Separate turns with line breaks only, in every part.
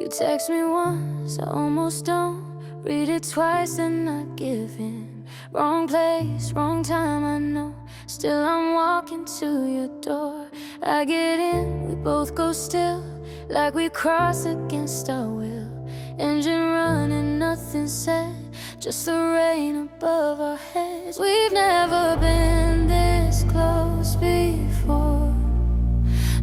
You text me once, I almost don't. Read it twice and not give in. Wrong place, wrong time, I know. Still I'm walking to your door. I get in, we both go still, like we cross against our will. Engine running, nothing said, just the rain above our heads. We've never been this close before.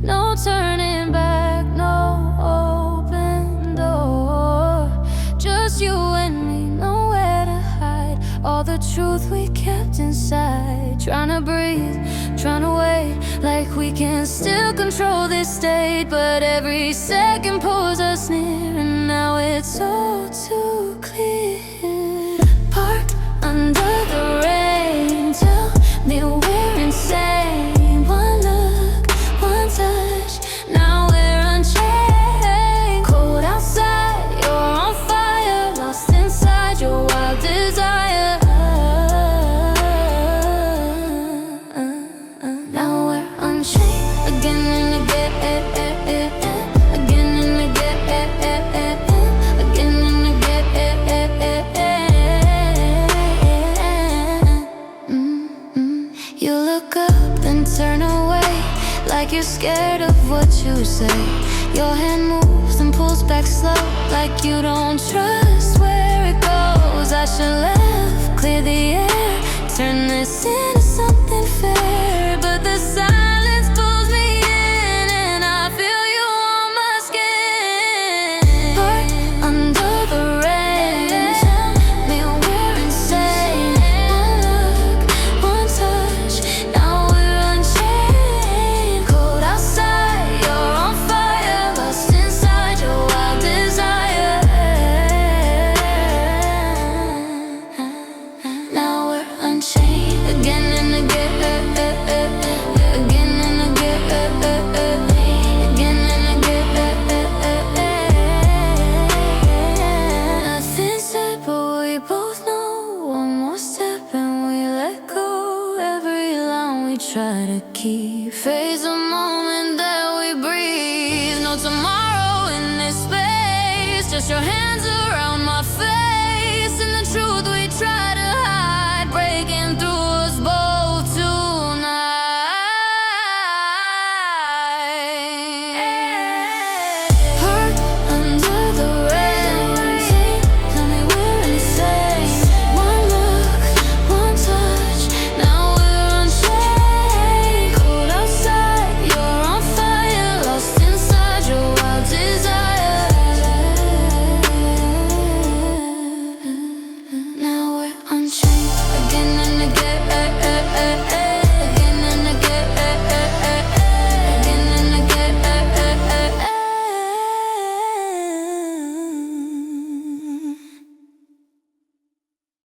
No turning back, no open door. Just you and me, nowhere to hide all the truth we kept inside. Trying to breathe, trying to wait, like we can still control this state. But every second pulls us near, and now it's all too clear. Parked under the rain, tell me we're insane. One look, one touch, now we're unchained. Cold outside, you're on fire, lost inside your wild desire. Now we're unchained, again and again, again and again, again and again. You look up then turn away, like you're scared of what you say. Your hand moves and pulls back slow, like you don't trust where it goes. I should laugh, clear the air, turn this into something fair. But the silence pulls me in, and I feel you on my skin. Parked under the rain, tell me we're insane. One look, one touch, now we're unchained. Cold outside, you're on fire, lost inside your wild desire. Now we're unchained, again and again, again and again, again and again. Nothing said, but we both know. One more step and we let go. Every line we try to keep fades a moment.